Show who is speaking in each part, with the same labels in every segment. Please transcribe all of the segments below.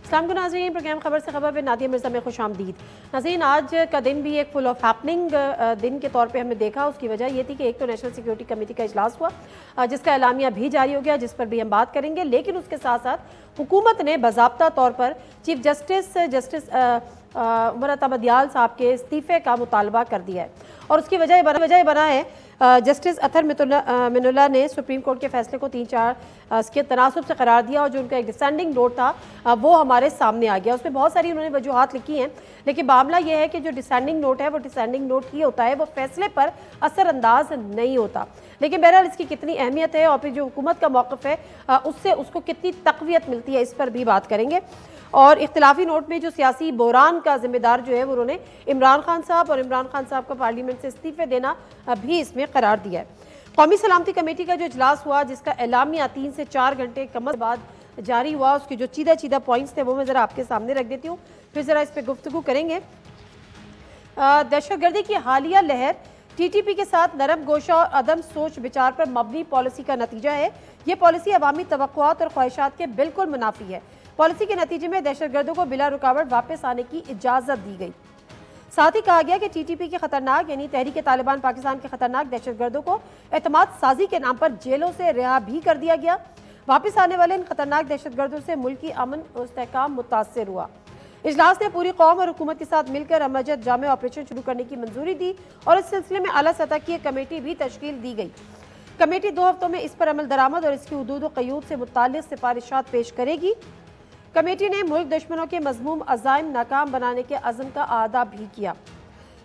Speaker 1: अस्सलाम वालेकुम नाज़रीन, प्रोग्राम खबर से खबर पे नादिया मिर्ज़ा में खुश आमदीद। नाज़रीन, आज का दिन भी एक फुल ऑफ हैपनिंग दिन के तौर पे हमने देखा। उसकी वजह ये थी कि एक तो नेशनल सिक्योरिटी कमेटी का इजलास हुआ जिसका एलामिया भी जारी हो गया, जिस पर भी हम बात करेंगे। लेकिन उसके साथ साथ हुकूमत ने बाज़ाब्ता तौर पर चीफ जस्टिस उमर अता बदियाल साहब के इस्तीफ़े का मुतालबा कर दिया है और उसकी वजह बना है जस्टिस अतर मिनुल्लाह ने सुप्रीम कोर्ट के फैसले को 3-4 के तनासुब से करार दिया और जो उनका एक डिसेंडिंग नोट था वो हमारे सामने आ गया। उसमें बहुत सारी उन्होंने वजूहात लिखी हैं, लेकिन मामला ये है कि जो डिसेंडिंग नोट है वो डिसेंडिंग नोट ही होता है, वो फैसले पर असरअंदाज नहीं होता। लेकिन बहरहाल इसकी कितनी अहमियत है और फिर जो हुकूमत का मौक़िफ़ है उससे उसको कितनी तक़वियत मिलती है, इस पर भी बात करेंगे। और इख्तिलाफी नोट में जो सियासी बहरान का जिम्मेदार जो है वो उन्होंने इमरान खान साहब और इमरान खान साहब का पार्लियामेंट से इस्तीफ़े देना भी इसमें करार दिया है। कौमी सलामती कमेटी का जो इजलास हुआ, जिसका एलामिया 3 से 4 घंटे कम बाद जारी हुआ, उसके जो चीदा पॉइंट्स थे वो मैं ज़रा आपके सामने रख देती हूँ, फिर ज़रा इस पर गुफ्तगू करेंगे। दहशतगर्दी की हालिया लहर TTP के साथ नरम गोशा और अदम सोच विचार पर मबनी पॉलिसी का नतीजा है। ये पॉलिसी अवामी तवक्कुआत और ख्वाहिशात के बिल्कुल मुनाफी है। पॉलिसी के नतीजे में दहशतगर्दों को बिला रुकावट वापस आने की इजाज़त दी गई। साथ ही कहा गया कि TTP के खतरनाक यानी तहरीक तालिबान पाकिस्तान के खतरनाक दहशतगर्दों को एतमाद साजी के नाम पर जेलों से रिहा भी कर दिया गया। वापस आने वाले इन खतरनाक दहशतगर्दों से मुल्क की अमन और इस्तेहकाम मुतासर हुआ। इजलास ने पूरी कौम और हुकूमत के साथ मिलकर अमजद जामे ऑपरेशन शुरू करने की मंजूरी दी और इस सिलसिले में आला सतह की एक कमेटी भी तश्कील दी गई। कमेटी 2 हफ्तों में इस पर अमल दरामद और इसकी हुदूद व क़यूद से मुताल्लिक़ सिफारिशात पेश करेगी। कमेटी ने मुल्क दुश्मनों के मज़मूम अज़ाइम नाकाम बनाने के अज़्म का आदा भी किया।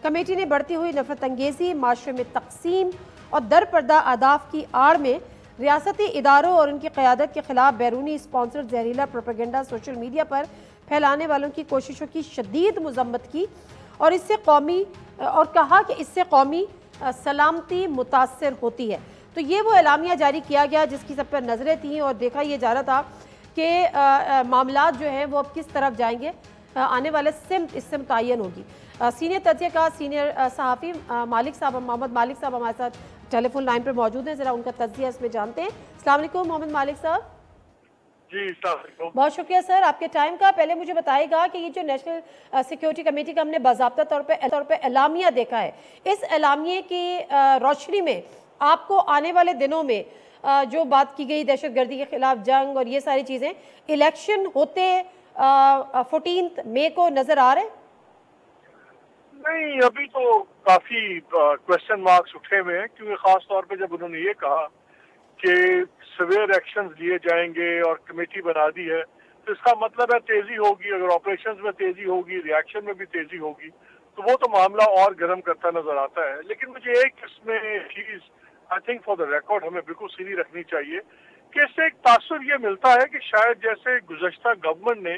Speaker 1: कमेटी ने बढ़ती हुई नफरत अंगेज़ी, माशरे में तकसीम और दरपर्दा अहदाफ की आड़ में रियासती इदारों और उनकी क़यादत के खिलाफ बैरूनी स्पॉन्सर जहरीला प्रोपेगेंडा सोशल मीडिया पर फैलाने वालों की कोशिशों की शदीद मज़म्मत की और कहा कि इससे कौमी सलामती मुतासर होती है। तो ये वो एलामिया जारी किया गया जिसकी सब पर नज़रें थीं और देखा यह जा रहा था कि मामलात जो हैं वो अब किस तरफ जाएंगे, आने वाले सिमत इससे मुतय्यन होगी। सीनियर तज्ज़िया सहीनियर सहाफ़ी मालिक साहब, मोहम्मद मालिक साहब हमारे साथ टेलीफोन लाइन पर मौजूद हैं। ज़रा उनका तज्ज़िया इसमें जानते हैं। अस्सलाम वालेकुम मोहम्मद मालिक साहब।
Speaker 2: जी,
Speaker 1: बहुत शुक्रिया सर आपके टाइम का। पहले मुझे बताइएगा कि ये जो नेशनल सिक्योरिटी कमेटी का हमने बाज़ाब्ता तौर पे एलामिया देखा है, इस एलामिये की रोशनी में आपको आने वाले दिनों में जो बात की गई दहशतगर्दी के खिलाफ जंग और ये सारी चीज़ें, इलेक्शन होते 14 मई को नज़र आ रहे?
Speaker 2: नहीं, अभी तो काफी क्वेश्चन मार्क्स उठे हुए हैं, क्योंकि खास तौर पे जब उन्होंने ये कहा कि सवेयर एक्शंस लिए जाएंगे और कमेटी बना दी है, तो इसका मतलब है तेजी होगी। अगर ऑपरेशंस में तेजी होगी, रिएक्शन में भी तेजी होगी, तो वो तो मामला और गर्म करता नजर आता है। लेकिन मुझे एक इसमें चीज I think for the record हमें बिल्कुल सीधी रखनी चाहिए कि इससे एक तासुर ये मिलता है कि शायद जैसे गुज़श्ता गवर्नमेंट ने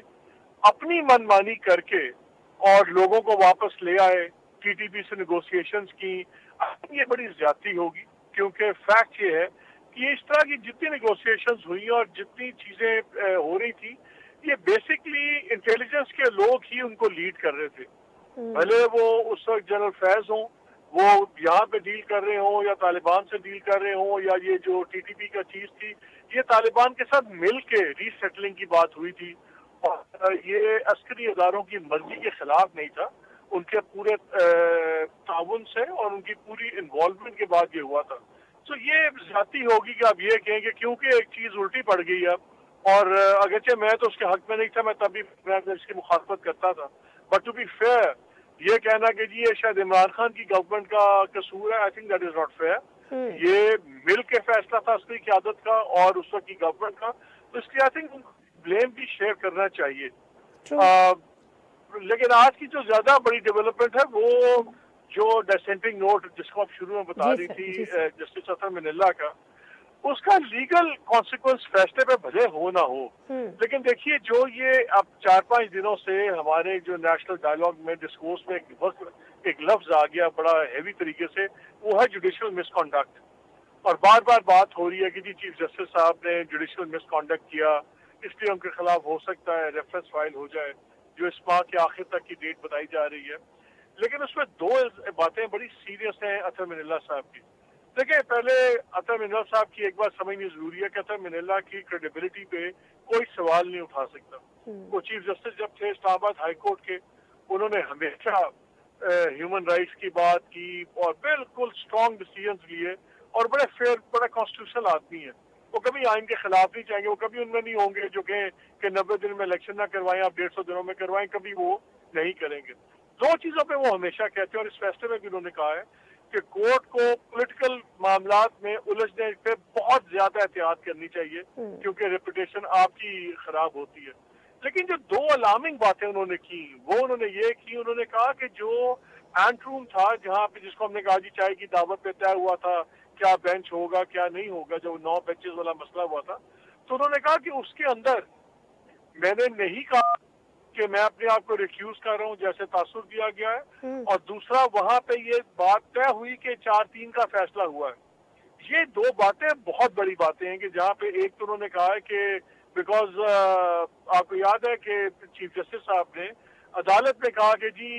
Speaker 2: अपनी मनमानी करके और लोगों को वापस ले आए, TTP से नेगोशिएशंस की, ये बड़ी ज्यादती होगी। क्योंकि फैक्ट ये है कि इस तरह की जितनी नेगोशिएशंस हुई और जितनी चीजें हो रही थी, ये बेसिकली इंटेलिजेंस के लोग ही उनको लीड कर रहे थे। भले वो उस वक्त जनरल फैज हों, वो यहाँ पे डील कर रहे हों या तालिबान से डील कर रहे हों, या ये जो TTP का चीज थी ये तालिबान के साथ मिल के रीसेटलिंग की बात हुई थी और ये अस्करी इदारों की मर्जी के खिलाफ नहीं था, उनके पूरे ताउन से और उनकी पूरी इन्वॉल्वमेंट के बाद ये हुआ था। तो ये ज्यादती होगी कि आप ये कहेंगे क्योंकि एक चीज उल्टी पड़ गई है, और अगरचे मैं तो उसके हक में नहीं था, मैं तभी इसकी मुखातबत करता था, बट टू बी फेयर ये कहना कि जी ये शायद इमरान खान की गवर्नमेंट का कसूर है, I think that is not fair. ये मिल के फैसला था उसकी क़यादत का और उस वक्त की गवर्नमेंट का, तो इसलिए आई थिंक ब्लेम भी शेयर करना चाहिए। लेकिन आज की जो ज्यादा बड़ी डेवलपमेंट है वो जो डिसेंटिंग नोट जिसको आप शुरू में बता रही थी जस्टिस अतर मिनुल्लाह का, उसका लीगल कॉन्सिक्वेंस फैसले पे भले हो ना हो, लेकिन देखिए जो ये अब 4-5 दिनों से हमारे जो नेशनल डायलॉग में डिस्कोर्स में एक लफ्ज आ गया बड़ा हैवी तरीके से, वो है जुडिशियल मिसकॉन्डक्ट। और बार बार बात हो रही है कि जी चीफ जस्टिस साहब ने जुडिशियल मिसकॉन्डक्ट किया, इसलिए उनके खिलाफ हो सकता है रेफरेंस फाइल हो जाए, जो इस माह के आखिर तक की डेट बताई जा रही है। लेकिन उसमें 2 बातें बड़ी सीरियस हैं अतर मिनुल्लाह साहब की। देखिए, पहले अतर मिनुल्लाह साहब की एक बात समझनी जरूरी है कि अतर मिनुल्लाह की क्रेडिबिलिटी पे कोई सवाल नहीं उठा सकता। वो चीफ जस्टिस जब थे इस्लामाबाद हाई कोर्ट के, उन्होंने हमेशा ह्यूमन राइट्स की बात की और बिल्कुल स्ट्रॉन्ग डिसीजंस लिए और बड़े फेयर, बड़ा कॉन्स्टिट्यूशनल आदमी है। वो कभी आइन के खिलाफ नहीं चाहेंगे, वो कभी उनमें नहीं होंगे जो कहें कि 90 दिन में इलेक्शन ना करवाएं, आप 150 दिनों में करवाएं, कभी वो नहीं करेंगे। दो चीजों पे वो हमेशा कहते हैं और इस फैसले में भी उन्होंने कहा है कि कोर्ट को पॉलिटिकल मामलात में उलझने पे बहुत ज्यादा एहतियात करनी चाहिए क्योंकि रेपुटेशन आपकी खराब होती है। लेकिन जो दो अलार्मिंग बातें उन्होंने की वो उन्होंने ये की, उन्होंने कहा कि जो एंट रूम था जहाँ पे जिसको हमने कहा जी चाय की दावत पे तय हुआ था क्या बेंच होगा क्या नहीं होगा, जो 9 बेंचेस वाला मसला हुआ था, तो उन्होंने कहा कि उसके अंदर मैंने नहीं कहा कि मैं अपने आप को रिक्यूज कर रहा हूँ जैसे तासुर दिया गया है, और दूसरा वहां पे ये बात तय हुई कि 4-3 का फैसला हुआ है। ये दो बातें बहुत बड़ी बातें हैं कि जहाँ पे एक तो उन्होंने कहा है कि बिकॉज आपको याद है कि चीफ जस्टिस साहब ने अदालत में कहा कि जी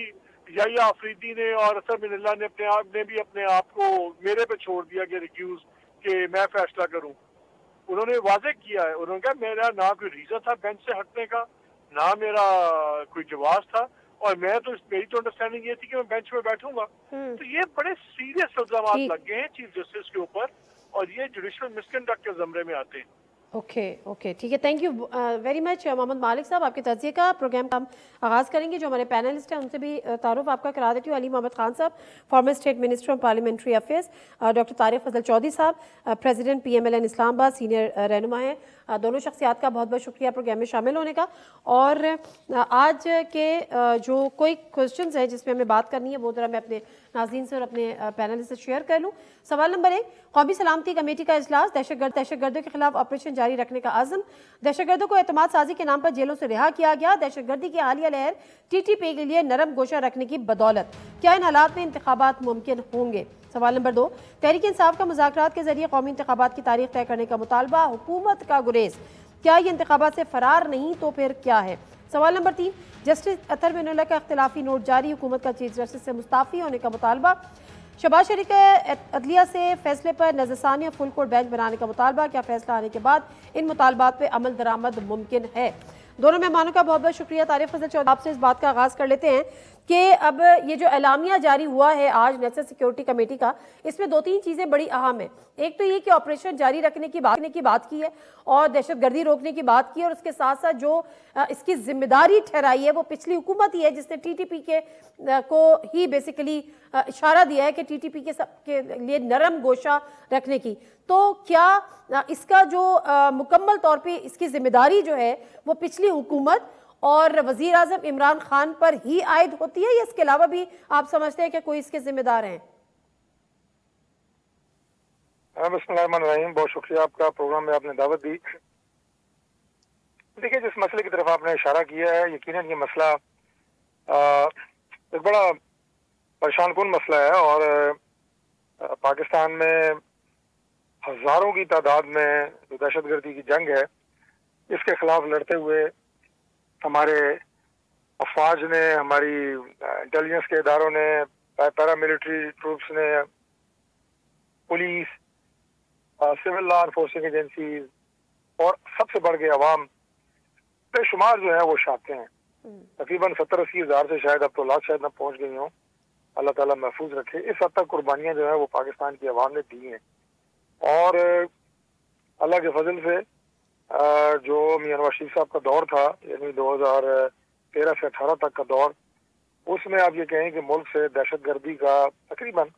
Speaker 2: या आफरीदी ने और असर मिनल्ला ने अपने आप को मेरे पे छोड़ दिया कि रिक्यूज कि मैं फैसला करूं। उन्होंने वाजे किया है, उन्होंने कहा मेरा ना कोई रीजन था बेंच से हटने का, ना मेरा कोई जवाब था, और मैं तो मेरी तो अंडरस्टैंडिंग ये थी कि मैं बेंच में बैठूंगा। तो ये बड़े सीरियस इल्जाम लग गए हैं चीफ जस्टिस के ऊपर और ये जुडिशल मिसकंडक्ट के ज़मरे में आते हैं।
Speaker 1: ओके ठीक है, thank you very much Muhammad Malik साहब। आपके तज्ज़िये का प्रोग्राम हम आगाज़ करेंगे। जो हमारे पैनलिस्ट हैं उनसे भी तारुफ आपका करा देती हूँ। अली मोहम्मद खान साहब, former state minister of parliamentary affairs, doctor Tariq Fazal Chaudhry साहब, प्रेसिडेंट PMLN इस्लामाबाद, सीनियर रहनुमा हैं। दोनों शख्सियात का बहुत बहुत शुक्रिया प्रोग्राम में शामिल होने का। और आज के जो कोई क्वेश्चंस हैं जिसमें हमें बात करनी है वो ज़रा मैं अपने नाज़रीन से और अपने पैनलिस्ट से शेयर कर लूँ। सवाल नंबर 1, कौमी सलामती कमेटी का इजलास, दहशतगर्दों के खिलाफ ऑपरेशन जारी रखने का आज़म, दहशतगर्दों को एतमाद साजी के नाम पर जेलों से रिहा किया गया, दहशतगर्दी की हालिया लहर TTP के लिए नरम गोशा रखने की बदौलत, क्या इन हालात में इंतखाबात मुमकिन होंगे? सवाल नंबर 2, तहरीक इंसाफ का मुज़ाकरात के जरिए कौमी इंतखाबात की तारीख तय करने का मुतालबा, हुकूमत का गुरेज, क्या ये इंतखाबात से फरार नहीं तो फिर क्या है? सवाल नंबर 3, जस्टिस अतर मिनुल्लाह का इख्तिलाफी नोट जारी, हुकूमत का चीफ जस्टिस से मुस्ताफ़ी होने का मुतालबा, शहबाज शरीफ के अदलिया से फैसले पर नज़रसानी और फुल कोर्ट बेंच बनाने का मुतालबा, क्या फैसला आने के बाद इन मुतालबात पर अमल दरामद मुमकिन है? दोनों मेहमानों का बहुत बहुत शुक्रिया। तारिक फजल चौधरी, आपसे इस बात का आगाज़ कर लेते हैं कि अब ये जो एलामिया जारी हुआ है आज नेशनल सिक्योरिटी कमेटी का, इसमें 2-3 चीज़ें बड़ी अहम हैं। एक तो ये कि ऑपरेशन जारी रखने की बात की है और दहशतगर्दी रोकने की बात की है, और उसके साथ साथ जो इसकी जिम्मेदारी ठहराई है वो पिछली हुकूमत ही है जिसने TTP को ही बेसिकली इशारा दिया है कि TTP के लिए नरम गोशा रखने की। तो क्या इसका जो मुकम्मल तौर पे इसकी जिम्मेदारी जो है वो पिछली हुकूमत और वजीर आजम इमरान खान पर ही आयद होती है या इसके अलावा भी आप समझते हैं कि कोई इसके जिम्मेदार हैं?
Speaker 3: बिस्मिल्लाहिर्रहमानिर्रहीम, बहुत शुक्रिया आपका, प्रोग्राम में आपने दावत दी। देखिए, जिस मसले की तरफ आपने इशारा किया है, यकीनन ये मसला एक बड़ा परेशान कुन मसला है और पाकिस्तान में हजारों की तादाद में जो दहशतगर्दी की जंग है इसके खिलाफ लड़ते हुए हमारे अफवाज ने, हमारी इंटेलिजेंस के इदारों ने, पैरामिलिट्री ट्रूप्स ने, police, civil law enforcing agencies और सबसे बढ़ के अवाम बेशुमार जो है वो शाते हैं। तकरीबन 70-80 हज़ार से शायद अब तो लाख शायद न पहुंच गई हों, अल्लाह ताला महफूज रखे। इस हद तक कुर्बानियां जो है वो पाकिस्तान की अवाम ने दी हैं और अल्लाह के फजल से जो मियां नवाज शरीफ साहब का दौर था, यानी 2013 से 18 तक का दौर, उसमें आप ये कहें कि मुल्क से दहशतगर्दी का तकरीबन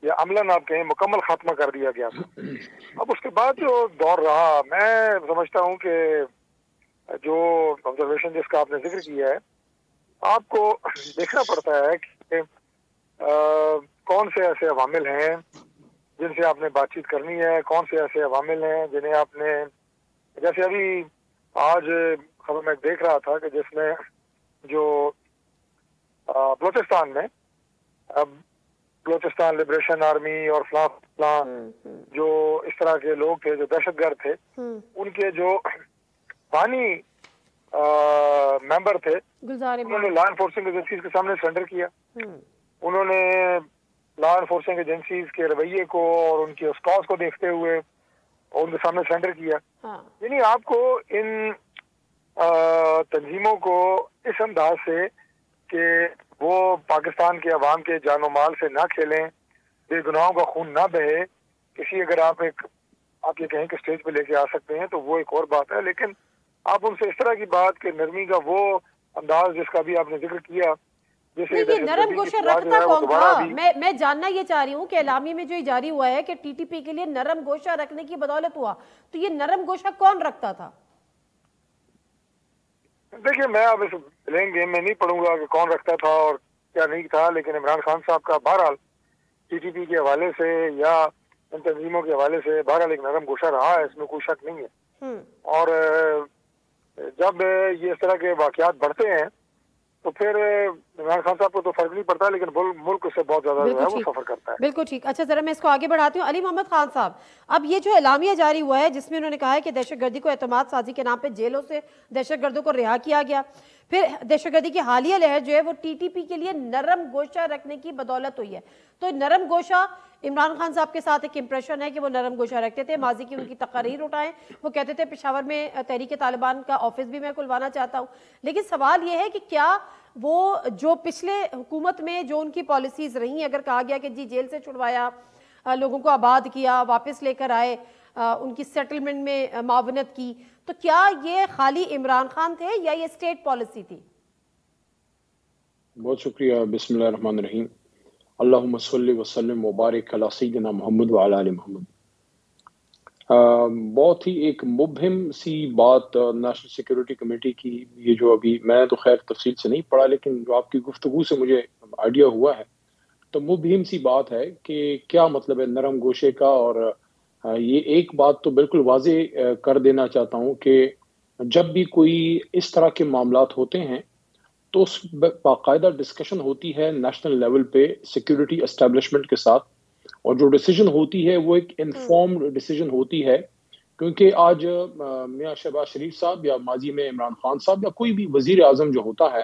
Speaker 3: या अमलन आप कहें मुकम्मल खात्मा कर दिया गया था। अब उसके बाद जो दौर रहा, मैं समझता हूँ कि जो ऑब्जर्वेशन जिसका आपने जिक्र किया है, आपको देखना पड़ता है कि कौन से ऐसे अवामिल हैं जिनसे आपने बातचीत करनी है, कौन से ऐसे अवामिल हैं जिन्हें आपने, जैसे अभी आज खबर मैं देख रहा था कि जिसमें जो बलूचिस्तान में बलूचिस्तान लिबरेशन आर्मी और फलां जो इस तरह के लोग थे जो दहशतगर्द थे, उनके जो बानी मेंबर थे, उन्होंने लॉ एनफोर्सिंग एजेंसीज के सामने सरेंडर किया। उन्होंने लॉ एनफोर्सिंग एजेंसीज के रवैये को और उनकी उस कॉज को देखते हुए उनके सामने सरेंडर किया। यानी आपको इन तंजीमों को इस अंदाज से कि वो पाकिस्तान के अवाम के जानो माल से ना खेलें, बेगुनाहों का खून ना बहे। किसी अगर आप ये कहें कि स्टेज पे लेके आ सकते हैं तो वो एक और बात है, लेकिन आप उनसे इस तरह की बात कि नरमी का वो अंदाज जिसका भी आपने जिक्र किया, जैसे
Speaker 1: ये नरम गोशा रखता कौन था? मैं जानना ये चाह रही हूँ कि एलामी में जो ये जारी हुआ है कि टीटीपी के लिए नरम गोशा रखने की बदौलत हुआ, तो ये नरम गोशा कौन रखता था?
Speaker 3: देखिए, मैं अब इस प्लेइंग गेम में नहीं पढ़ूंगा कि कौन रखता था और क्या नहीं था, लेकिन इमरान खान साहब का बहरहाल टीटीपी के हवाले से या इन तंजीमों के हवाले से बहरहाल एक नरम गोशा रहा है, इसमें कोई शक नहीं है। और जब ये इस तरह के वाकयात बढ़ते हैं तो फिर इमरान खान साहब को तो फर्क नहीं पड़ता, लेकिन मुल्क उससे बहुत ज्यादा जो है वो सफर करता है।
Speaker 1: बिल्कुल ठीक। अच्छा, जरा मैं इसको आगे बढ़ाती हूँ। अली मोहम्मद खान साहब, अब ये जो एलामिया जारी हुआ है जिसमें उन्होंने कहा है कि दहशतगर्दी को एतमाद साजी के नाम पे जेलों से दहशतगर्दों को रिहा किया गया, फिर दहशतगर्दी की हालिया लहर जो है वो टीटीपी के लिए नरम गोशा रखने की बदौलत हुई है। तो नरम गोशा इमरान खान साहब के साथ एक इंप्रेशन है कि वो नरम गोशा रखते थे, माजी की उनकी तकरीर उठाएं, वो कहते थे पेशावर में तहरीक तालिबान का ऑफिस भी मैं खुलवाना चाहता हूँ। लेकिन सवाल ये है कि क्या वो जो पिछले हुकूमत में जो उनकी पॉलिसीज रही, अगर कहा गया कि जी जेल से छुड़वाया, लोगों को आबाद किया, वापस लेकर आए, उनकी सेटलमेंट में मावनत की, तो क्या ये खाली इमरान खान थे या ये स्टेट पॉलिसी थी?
Speaker 4: बहुत शुक्रिया। बिस्मिल्लाहिर्रहमानिर्रहीम। अल्लाहुम्मा सल्लि व सल्लिम व बारिक अला सय्यिदिना मोहम्मद व अला आलि मोहम्मद। बहुत ही एक मुबहिम सी बात नेशनल सिक्योरिटी कमेटी की, ये जो अभी मैं तो खैर तफसील से नहीं पढ़ा, लेकिन जो आपकी गुफ्तगू से मुझे आइडिया हुआ है, तो मुबहिम सी बात है कि क्या मतलब है नरम गोशे का। और ये एक बात तो बिल्कुल वाजे कर देना चाहता हूँ कि जब भी कोई इस तरह के मामलात होते हैं तो उस बाकायदा डिस्कशन होती है नेशनल लेवल पे सिक्योरिटी एस्टेब्लिशमेंट के साथ, और जो डिसीजन होती है वो एक इन्फॉर्म्ड डिसीजन होती है। क्योंकि आज मियां शहबाज शरीफ साहब या माजी में इमरान खान साहब या कोई भी वजीर आजम जो होता है,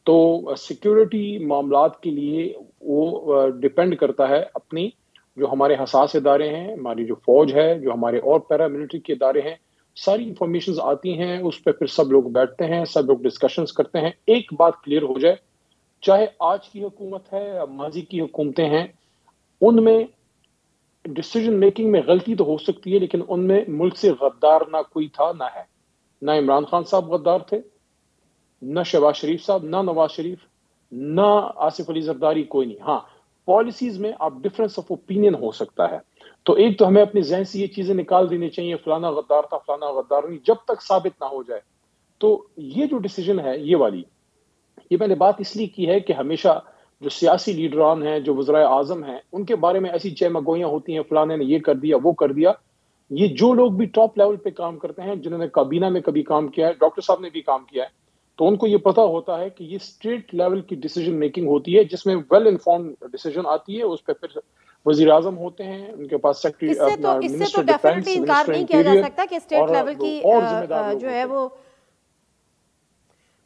Speaker 4: तो सिक्योरिटी मामलात के लिए वो डिपेंड करता है अपनी जो हमारे हसास इदारे हैं, हमारी जो फौज है, जो हमारे और पैरामिलिट्री के इदारे हैं, सारी इंफॉर्मेशन आती हैं, उस पर फिर सब लोग बैठते हैं, सब लोग डिस्कशंस करते हैं। एक बात क्लियर हो जाए, चाहे आज की हुकूमत है या माजी की हुकूमतें हैं, उनमें डिसीजन मेकिंग में गलती तो हो सकती है, लेकिन उनमें मुल्क से गद्दार ना कोई था ना है। ना इमरान खान साहब गद्दार थे, ना शहबाज शरीफ साहब, ना नवाज शरीफ, ना आसिफ अली जरदारी, कोई नहीं। हाँ, पॉलिसीज में आप डिफरेंस ऑफ ओपिनियन हो सकता है, तो एक तो हमें अपने जहन से ये चीजें निकाल देनी चाहिए, फलाना गद्दार था, फलाना गद्दार नहीं, जब तक साबित ना हो जाए। तो ये जो डिसीजन है ये वाली, ये मैंने बात इसलिए की है कि हमेशा जो सियासी लीडरान हैं, जो वज़राए आज़म हैं, उनके बारे में ऐसी चहमगोइयां होती हैं, फलाने ने ये कर दिया, वो कर दिया। ये जो लोग भी टॉप लेवल पे काम करते हैं, जिन्होंने काबीना में कभी काम किया है, डॉक्टर साहब ने भी काम किया है, तो उनको ये पता होता है कि ये स्टेट लेवल की डिसीजन मेकिंग होती है, जिसमें वेल इन्फॉर्म्ड डिसीजन आती है। उस पर फिर वज़ीर आज़म होते हैं, उनके पास सेक्रेटरी,
Speaker 1: इससे तो डेफिनेटली इनकार नहीं किया जा सकता कि स्टेट लेवल की जो है वो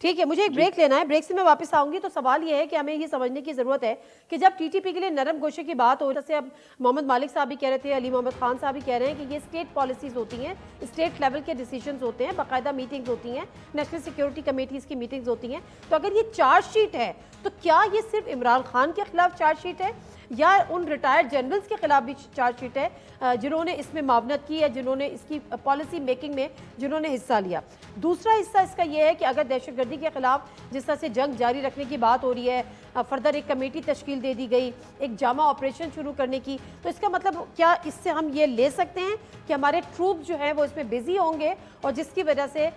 Speaker 1: ठीक है। मुझे एक ब्रेक लेना है, ब्रेक से मैं वापस आऊंगी। तो सवाल ये है कि हमें ये समझने की जरूरत है कि जब टीटीपी के लिए नरम गोशे की बात हो, जैसे अब मोहम्मद मालिक साहब भी कह रहे थे, अली मोहम्मद खान साहब भी कह रहे हैं कि ये स्टेट पॉलिसीज होती हैं, स्टेट लेवल के डिसीजंस होते हैं, बाकायदा मीटिंग्स होती हैं, नेशनल सिक्योरिटी कमेटीज की मीटिंग्स होती हैं। तो अगर ये चार्जशीट है तो क्या ये सिर्फ इमरान खान के खिलाफ चार्जशीट है या उन रिटायर्ड जनरल्स के खिलाफ भी चार्जशीट है जिन्होंने इसमें मावनत की है, जिन्होंने इसकी पॉलिसी मेकिंग में जिन्होंने हिस्सा लिया? दूसरा हिस्सा इसका यह है कि अगर दहशतगर्दी के खिलाफ जिस तरह से जंग जारी रखने की बात हो रही है, फर्दर एक कमेटी तश्कील दे दी गई, एक जामा ऑपरेशन शुरू करने की, तो इसका मतलब क्या इससे हम ये ले सकते हैं कि हमारे ट्रूप जो है वो इसमें बिजी होंगे और जिसकी वजह से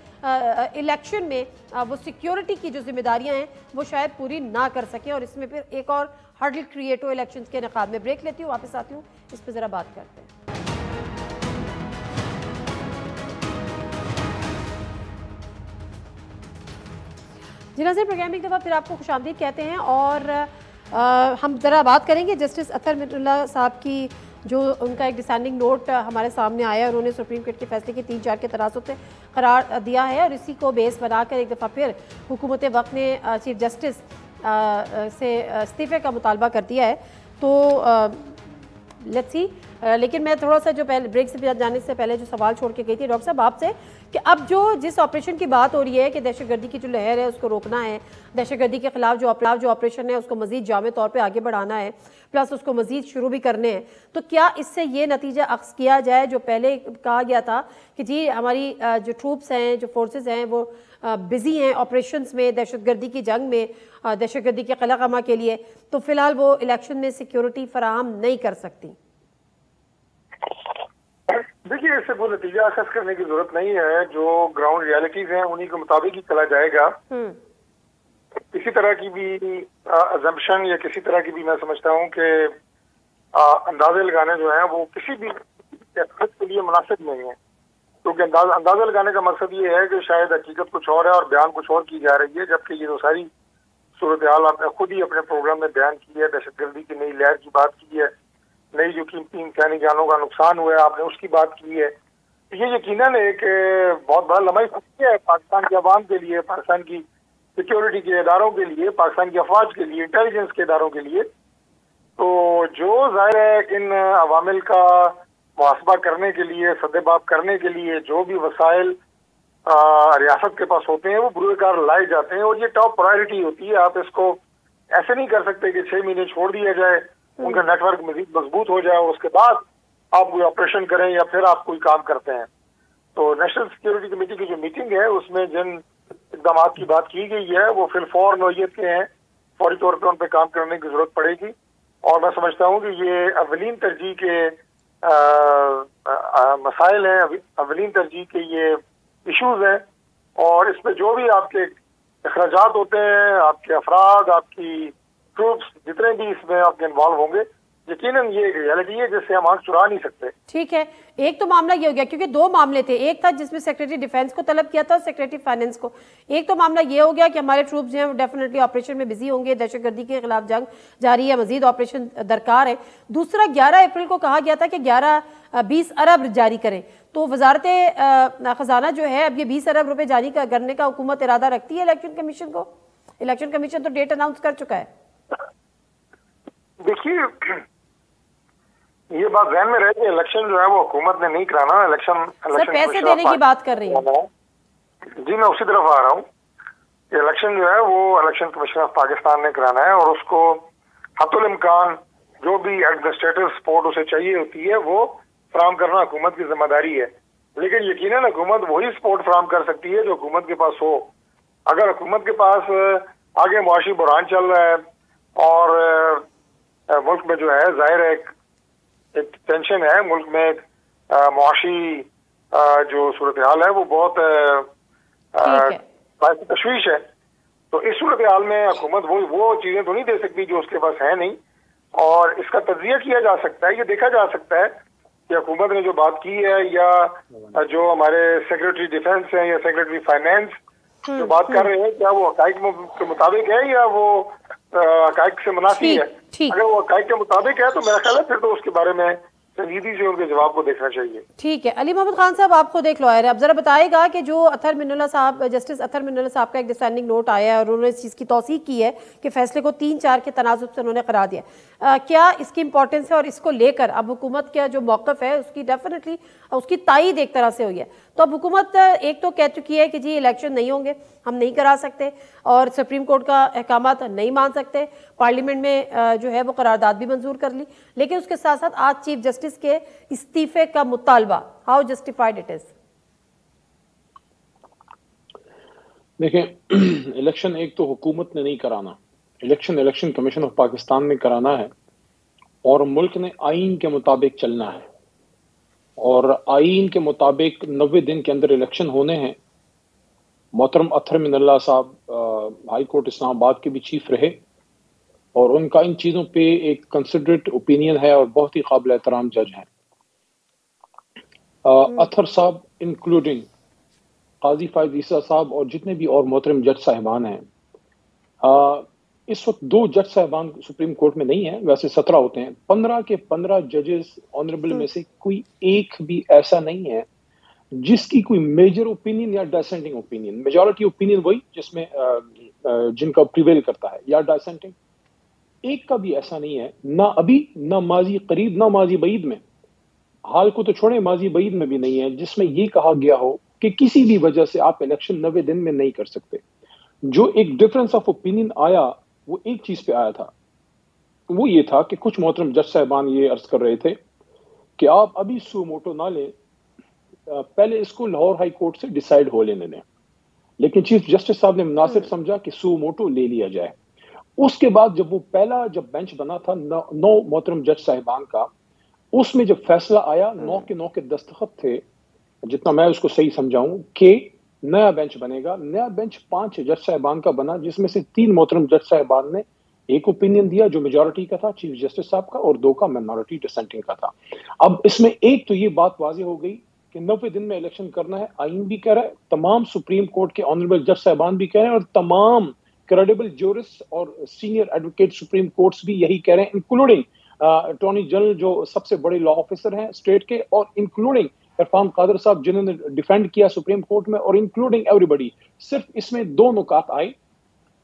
Speaker 1: इलेक्शन में वो सिक्योरिटी की जो जिम्मेदारियां हैं वो शायद पूरी ना कर सकें और इसमें फिर एक और हर्डल क्रिएट हो इलेक्शंस के इनेकाद में? ब्रेक लेती हूँ, वापस आती हूँ, इस पर ज़रा बात करते हैं। जी नाज़रीन, प्रोग्राम एक दफ़ा फिर आपको खुशामदीद कहते हैं और हम ज़रा बात करेंगे जस्टिस अतर मिर्ज़ा साहब की, जो उनका एक डिसेंडिंग नोट हमारे सामने आया, उन्होंने सुप्रीम कोर्ट के फैसले की 3-4 के तनासुब से करार दिया है और इसी को बेस बनाकर एक दफ़ा फिर हुकूमत वक्त ने चीफ जस्टिस से इस्तीफ़े का मुतालबा कर दिया है। तो लेट्स सी لیکن میں تھوڑا سا جو پہلے بریک سے جانے سے پہلے جو سوال چھوڑ کے گئی تھی ڈاکٹر صاحب آپ سے کہ اب جس آپریشن کی بات ہو رہی ہے کہ دہشت گردی کی جو لہر ہے اس کو روکنا ہے، دہشت گردی کے خلاف جو آپریشن ہے اس کو مزید جامع طور پہ آگے بڑھانا ہے، پلس اس کو مزید شروع بھی کرنے ہیں، تو کیا اس سے یہ نتیجہ اخذ کیا جائے جو پہلے کہا گیا تھا کہ جی ہماری جو ٹروپس ہیں، جو فورسز ہیں وہ بزی ہیں آپریشنز میں، دہشت گردی کی جنگ میں، دہشت گردی کے قلع قمع کے لیے، تو فی الحال وہ الیکشن میں سیکیورٹی فراہم نہیں کر سکتی؟
Speaker 3: دیکھیے اس سے وہ نتیجہ اخذ کرنے کی ضرورت نہیں ہے، جو گراؤنڈ ریالٹیز ہیں انہی کے مطابق ہی چلا جائے گا. کسی طرح کی بھی ازمپشن یا کسی طرح کی بھی میں سمجھتا ہوں کہ اندازے لگانے جو ہیں وہ کسی بھی سیاست کے لیے مناسب نہیں ہے، کیونکہ اندازہ لگانے کا مقصد یہ ہے کہ شاید حقیقت کچھ اور ہے اور بیان کچھ اور کی جا رہی ہے، جبکہ یہ تو ساری صورتحال آپ نے خود ہی اپنے پروگرام میں بیان کی ہے. دہشت گردی کی نئی لہر کی بات کی ہے، نئی جو قیمتی انسانی جانوں کا نقصان ہوا ہے آپ نے اس کی بات کی ہے. یہ یقیناً ایک بہت بڑا لمحہ خطیہ ہے پاکستان کی عوام کے لیے، پاکستان کی سیکیورٹی کے اداروں کے لیے، پاکستان کی افواج کے لیے، انٹیلیجنس کے اداروں کے لیے. تو جو ظاہر ہے ان عوامل کا محاسبہ کرنے کے لیے، سدباب کرنے کے لیے جو بھی وسائل ریاست کے پاس ہوتے ہیں وہ بروئے کار لائے جاتے ہیں، اور یہ ٹاپ پرائرٹی ہوتی ہے. آپ اس کو ایسے نہیں کر سکتے کہ 6 مہینے چھوڑ دیا جائے، ان کا نیٹ ورک مزید مضبوط ہو جائے اور اس کے بعد آپ کوئی آپریشن کریں یا پھر آپ کوئی کام کرتے ہیں. تو نیشنل سیکیورٹی کمیٹی کی جو میٹنگ ہے اس میں جن اقدامات کی بات کی گئی ہے وہ فی الفور نوعیت کے ہیں، فوری طور پہ ان پہ کام کرنے کی ضرورت پڑے گی. اور میں سمجھتا ہوں کہ یہ اولین ترجیح کے مسائل ہیں، اولین ترجیح کے یہ ایشوز ہیں، اور اس میں جو بھی آپ کے اخراجات ہوتے ہیں، آپ کے افراد، آپ کی ٹروپس جتنے بھی اس میں آپ کے انوالو ہوں گے، یقیناً یہ ایک ریالٹی ہے جس سے ہم آنکھ چرا نہیں سکتے.
Speaker 1: ٹھیک ہے، ایک تو معاملہ یہ ہو گیا کیونکہ 2 معاملے تھے، ایک تھا جس میں سیکریٹری ڈیفینس کو طلب کیا تھا اور سیکریٹری فائنینس کو. ایک تو معاملہ یہ ہو گیا کہ ہمارے ٹروپس جو ہیں وہ ڈیفینیٹلی آپریشن میں بزی ہوں گے، دہشت گردی کے خلاف جنگ جاری ہے، مزید آپریشن درکار ہے. دوسرا 11 اپریل کو کہا گیا تھا کہ 20 ارب جاری کریں، تو وزارت خزانہ جو ہے اب یہ 20 ارب روپے جاری کرنے کا حکومت ارادہ رکھتی ہے الیکشن کمیشن کو؟ الیکشن کمیشن تو ڈیٹ اناؤنس کر چکا ہے.
Speaker 3: دیکھیے یہ بات ذہن میں رہے کہ الیکشن جو ہے وہ حکومت نے نہیں کرانا، الیکشن
Speaker 1: پیسے دینے کی بات کر رہی ہوں.
Speaker 3: جی میں اسی طرف آ رہا ہوں کہ الیکشن جو ہے وہ الیکشن کمیشن آف پاکستان نے کرانا ہے، اور اس کو حتی الامکان جو بھی ایڈمنسٹریٹو سپورٹ اسے چاہیے ہوتی ہے وہ فراہم کرنا حکومت کی ذمہ داری ہے. لیکن یقیناً حکومت وہی سپورٹ فراہم کر سکتی ہے جو حکومت کے پاس ہو. اگر حکومت کے پاس آگے معاشی بحران چل رہا ہے اور ملک میں جو ہے ظاہر ہے ایک ٹینشن ہے، ملک میں معاشی جو صورتحال ہے وہ بہت باعث تشویش ہے، تو اس صورتحال میں حکومت وہ چیزیں تو نہیں دے سکتی جو اس کے پاس ہے نہیں. اور اس کا تجزیہ کیا جا سکتا ہے، یہ دیکھا جا سکتا ہے کہ حکومت نے جو بات کی ہے یا جو ہمارے سیکریٹری ڈیفینس ہیں یا سیکریٹری فائنینس جو بات کر رہے ہیں کیا وہ حقائق کے مطابق ہے یا وہ حقائق سے منافی ہے. اگر وہ حقائق کے مطابق ہے تو میرا خیال ہے پھر تو اس کے بارے میں سنجیدگی سے ان کے جواب کو دیکھنا چاہیے.
Speaker 1: ٹھیک ہے، علی محمد خان صاحب آپ کو دیکھ لو آئے اب ذرا بتائے گا کہ جو اطہر من اللہ صاحب، جسٹس اطہر من اللہ صاحب کا ایک ڈسینڈنگ نوٹ آیا ہے اور انہوں نے اس چیز کی توثیق کی ہے کہ فیصلے کو 3-4 کے تناسب سے انہوں نے قرار دیا. کیا اس کی امپورٹنس ہے اور اس کو لے کر اب حکومت کا جو موقف ہے اس کی ڈیفینیٹلی اس کی تائید ایک طرح سے ہوئی ہے. تو اب حکومت ایک تو کہہ چکی ہے کہ جی الیکشن نہیں ہوں گے، ہم نہیں کرا سکتے، اور سپریم کورٹ کا احکامات نہیں مان سکتے، پارلیمنٹ میں جو ہے وہ قرارداد بھی منظور کر لی، لیکن اس کے ساتھ ساتھ آج چیف جسٹس کے استعفے کا مطالبہ، ہاؤ جسٹیفائڈ اٹ از؟
Speaker 4: دیکھیں الیکشن ایک تو حکومت نے نہیں کرانا، الیکشن کمیشن آف پاکستان نے کرانا ہے، اور ملک نے آئین کے مطابق چلنا ہے، اور آئین کے مطابق 90 دن کے اندر الیکشن ہونے ہیں. محترم اطہر من اللہ صاحب ہائی کورٹ اسلام آباد کے بھی چیف رہے، اور ان کا ان چیزوں پہ ایک کنسیڈریٹ اوپینین ہے اور بہت ہی قابل احترام جج ہیں. اطہر صاحب انکلوڈنگ قاضی فائز عیسیٰ صاحب اور جتنے بھی اور محترم جج صاحبان ہیں، اس وقت 2 جج صاحبان سپریم کورٹ میں نہیں ہیں، ویسے 17 ہوتے ہیں. 15 کے 15 ججز آنریبل میں سے کوئی ایک بھی ایسا نہیں ہے جس کی کوئی میجر اوپینین یا ڈائسینٹنگ اوپینین. میجورٹی اوپینین وہی جس میں جن کا پریویل کرتا ہے، یا ڈائسینٹنگ. ایک کا بھی ایسا نہیں ہے، نہ ابھی، نہ ماضی قریب، نہ ماضی بعید میں. हाल को तो छोड़ें, माजी बईद में भी नहीं है जिसमें ये कहा गया हो कि किसी भी वजह से आप इलेक्शन 90 दिन में नहीं कर सकते। जो एक डिफरेंस ऑफ ओपिनियन आया वो एक चीज पे आया था, वो ये था कि कुछ मोहतरम जज साहबान ये अर्ज कर रहे थे कि आप अभी सू मोटो ना लें, पहले इसको लाहौर हाई कोर्ट से डिसाइड हो लेने दें। लेकिन चीफ जस्टिस साहब ने मुनासिब समझा कि सू मोटो ले लिया जाए। उसके बाद जब वो पहला बेंच बना था 9 मोहतरम जज साहिबान का, उसमें जब फैसला आया 9 के दस्तखत थे, जितना मैं उसको सही समझाऊं, कि नया बेंच बनेगा। नया बेंच 5 जज साहिबान का बना, जिसमें से 3 मोहतरम जज साहिबान ने एक ओपिनियन दिया जो मेजॉरिटी का था, चीफ जस्टिस साहब का, और 2 का माइनॉरिटी डिसेंटिंग का था। अब इसमें एक तो ये बात वाज़ेह हो गई कि 90 दिन में इलेक्शन करना है, आइन भी कह रहा है, तमाम सुप्रीम कोर्ट के ऑनरेबल जज साहिबान भी कह रहे हैं, और तमाम क्रेडिबल जूरिस्ट और सीनियर एडवोकेट सुप्रीम कोर्ट्स भी यही कह रहे हैं, इंक्लूडिंग अटॉर्नी जनरल जो सबसे बड़े लॉ ऑफिसर हैं स्टेट के, और इंक्लूडिंग इरफान कादर साहब जिन्होंने डिफेंड किया सुप्रीम कोर्ट में, और इंक्लूडिंग एवरीबडी। सिर्फ इसमें 2 नुकात आए,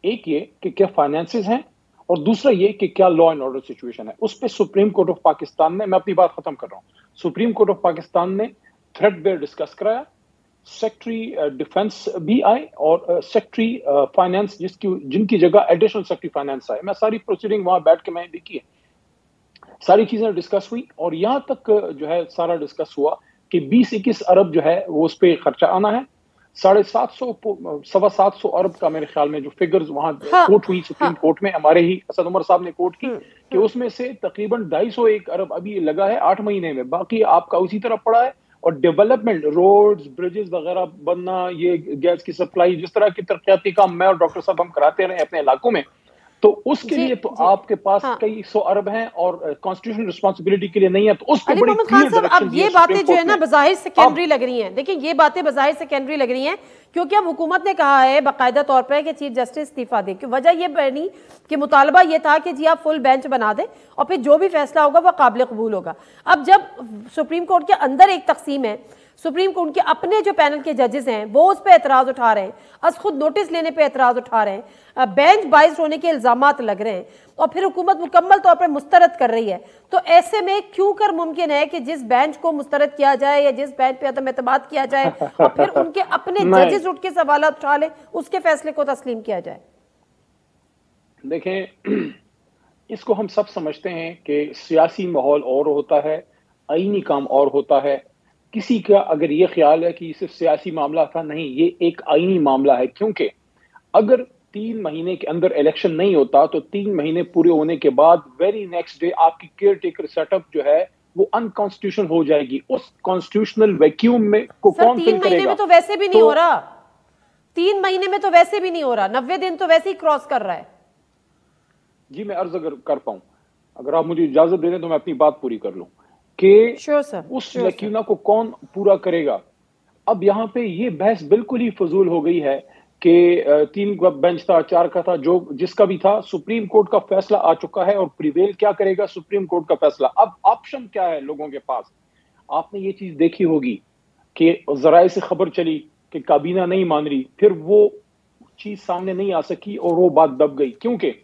Speaker 4: एक ये कि क्या फाइनेंसेस हैं, और दूसरा ये कि क्या लॉ एंड ऑर्डर सिचुएशन है। उस पर सुप्रीम कोर्ट ऑफ पाकिस्तान ने, मैं अपनी बात खत्म कर रहा हूँ, सुप्रीम कोर्ट ऑफ पाकिस्तान ने थ्रेडबेयर डिस्कस कराया, सेक्रेटरी डिफेंस भी आए और सेक्रेटरी फाइनेंस जिनकी जगह एडिशनल सेक्रेटरी फाइनेंस आए। मैं सारी प्रोसीडिंग वहां बैठ के मैंने देखी है, सारी चीजें डिस्कस हुई, और यहां तक जो है सारा डिस्कस हुआ कि 20-21 अरब जो है वो उस पर खर्चा आना है। 750 अरब का मेरे ख्याल में जो फिगर्स वहां कोर्ट हुई सुप्रीम कोर्ट में, हमारे ही असद उमर साहब ने कोर्ट की, कि उसमें से तकरीबन 250 अरब अभी लगा है 8 महीने में, बाकी आपका उसी तरह पड़ा है। और डेवलपमेंट, रोड्स, ब्रिजेस वगैरह बनना, ये गैस की सप्लाई, जिस तरह की तरक्याती काम मैं और डॉक्टर साहब हम कराते रहे अपने इलाकों में, तो उसके लिए तो आपके पास कई 100 अरब हैं, और कॉन्स्टिट्यूशनल रिस्पांसिबिलिटी के लिए नहीं है, तो उस पर बड़ी क्लियर डायरेक्शन।
Speaker 1: अब ये बातें जो है ना बज़ाहिर सेकेंडरी लग रही हैं। देखिए ये बातें बज़ाहिर सेकेंडरी लग रही हैं क्योंकि अब हुकूमत ने कहा है बाकायदा तौर पर कि चीफ जस्टिस इस्तीफा दे, कि वजह ये बनी कि मुतालबा ये था कि जी आप फुल बेंच बना दें और फिर जो भी फैसला होगा वह काबिल कबूल होगा। अब जब सुप्रीम कोर्ट के अंदर एक तकसीम है, सुप्रीम कोर्ट के अपने जो पैनल के जजेस हैं वो उस पर एतराज़ उठा रहे हैं, अस खुद नोटिस लेने पे एतराज़ उठा रहे हैं, बेंच बाइस्ड होने के इल्ज़ामात लग रहे हैं, और फिर हुकूमत मुकम्मल तौर पर मुस्तरद कर रही है। तो ऐसे में क्यों कर मुमकिन है कि जिस बेंच को मुस्तरद किया जाए या जिस बेंच पे अदम एतमाद किया जाए और फिर उनके अपने जजेस उठ के सवाल उठा लें, उसके फैसले को तस्लीम किया जाए?
Speaker 4: देखें, इसको हम सब समझते हैं कि सियासी माहौल और होता है, आईनी काम और होता है। किसी का अगर ये ख्याल है कि सिर्फ सियासी मामला था, नहीं, ये एक आईनी मामला है, क्योंकि अगर 3 महीने के अंदर इलेक्शन नहीं होता तो 3 महीने पूरे होने के बाद वेरी नेक्स्ट डे आपकी केयर टेकर सेटअप जो है वो अनकॉन्स्टिट्यूशनल हो जाएगी। उस कॉन्स्टिट्यूशनल वैक्यूम में को कौन फिल करेगा?
Speaker 1: 3 महीने में तो वैसे भी नहीं हो रहा, 3 महीने में तो वैसे भी नहीं हो रहा, 90 दिन तो वैसे ही क्रॉस कर रहा है।
Speaker 4: जी मैं अर्ज अगर कर पाऊं, अगर आप मुझे इजाजत दे दें तो मैं अपनी बात पूरी कर लूं कि उस लकीना को कौन पूरा करेगा। अब यहाँ पे ये बहस बिल्कुल ही फजूल हो गई है कि 3 का बेंच था, 4 का था, जो जिसका भी था, सुप्रीम कोर्ट का फैसला आ चुका है और प्रिवेल क्या करेगा सुप्रीम कोर्ट का फैसला। अब ऑप्शन क्या है लोगों के पास? आपने ये चीज देखी होगी कि जराए से खबर चली कि काबीना नहीं मान रही, फिर वो चीज सामने नहीं आ सकी और वो बात दब गई, क्योंकि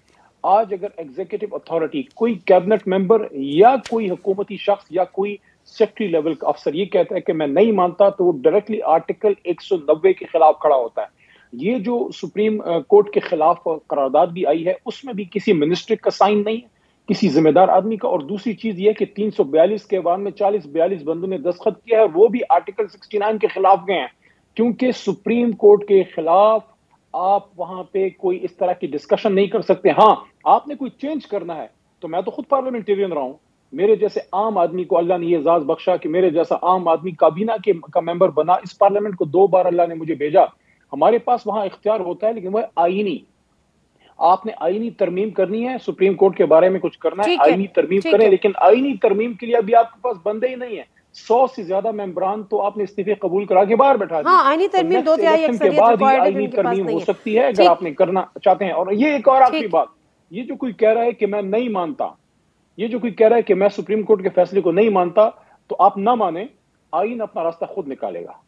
Speaker 4: आज अगर एग्जीक्यूटिव अथॉरिटी, कोई कैबिनेट मेंबर या कोई हुकूमती शख्स या कोई सेक्रेटरी लेवल का अफसर ये कहता है कि मैं नहीं मानता, तो वो डायरेक्टली आर्टिकल 190 के खिलाफ खड़ा होता है। ये जो सुप्रीम कोर्ट के खिलाफ करारदाद भी आई है, उसमें भी किसी मिनिस्टर का साइन नहीं है, किसी जिम्मेदार आदमी का। और दूसरी चीज ये कि 342 के बाद में 40-42 बंदों ने दस्तखत किया है, वो भी आर्टिकल 69 के खिलाफ गए हैं, क्योंकि सुप्रीम कोर्ट के खिलाफ आप वहां पे कोई इस तरह की डिस्कशन नहीं कर सकते। हाँ, आपने कोई चेंज करना है तो मैं तो खुद पार्लियामेंटेरियन रहा हूं, मेरे जैसे आम आदमी को अल्लाह ने ये एजाज बख्शा कि मेरे जैसा आम आदमी काबीना का मेंबर बना, इस पार्लियामेंट को 2 बार अल्लाह ने मुझे भेजा, हमारे पास वहां इख्तियार होता है, लेकिन वह आईनी, आपने आईनी तरमीम करनी है, सुप्रीम कोर्ट के बारे में कुछ करना है, आईनी तरमीम करें, लेकिन आईनी तरमीम के लिए अभी आपके पास बंदे ही नहीं है। 100 से ज्यादा मेंबरान तो आपने इस्तीफे कबूल करा के बाहर बैठा दिए।
Speaker 1: आईनी तरमीम 2/3
Speaker 4: के बाद ही आईनी तरमीम हो सकती है अगर आपने करना चाहते हैं। और ये एक और आखिरी बात, ये जो कोई कह रहा है कि मैं नहीं मानता, ये जो कोई कह रहा है कि मैं सुप्रीम कोर्ट के फैसले को नहीं मानता, तो आप ना माने, आईन अपना रास्ता खुद निकालेगा।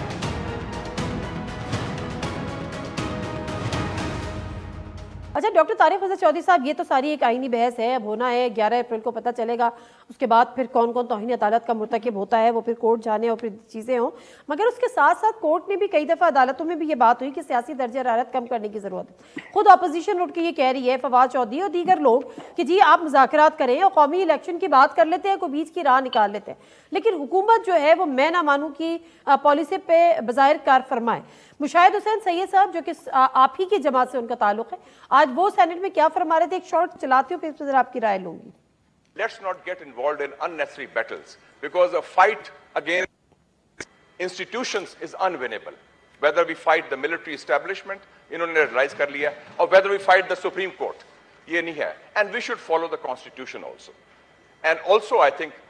Speaker 1: अच्छा डॉक्टर तारिक हसन चौधरी साहब, ये तो सारी एक आईनी बहस है, अब होना है 11 अप्रैल को पता चलेगा اس کے بعد پھر کون کون توہین عدالت کا مرتکب ہوتا ہے وہ پھر کورٹ جانے اور پھر چیزیں ہوں. مگر اس کے ساتھ ساتھ کورٹ نے بھی کئی دفعہ عدالتوں میں بھی یہ بات ہوئی کہ سیاسی درجہ حرارت کم کرنے کی ضرورت ہے. خود اپوزیشن اٹھ کے یہ کہہ رہی ہے، فواد چودھری اور دیگر لوگ، کہ جی آپ مذاکرات کریں اور قومی الیکشن کی بات کر لیتے ہیں، کوئی بیچ کی راہ نکال لیتے ہیں. لیکن حکومت جو ہے وہ میں نہ مانوں کی پالیسی پہ بظاہر کار فرمائے. مشاہد حسین سید صاحب جو کہ آپ ہی کی جماعت سے ان کا تعلق ہے، آج وہ سینٹ میں کیا فرما رہے تھے؟ ایک شارٹ چلاتی ہوں پھر ذرا آپ کی رائے لوں گی.
Speaker 5: Let's not get involved in unnecessary battles because a fight against institutions is unwinnable. Whether we fight the military establishment, انہوں نے realize کر لیا, or whether we fight the Supreme Court, یہ نہیں ہے. And we should follow the constitution also. And also I think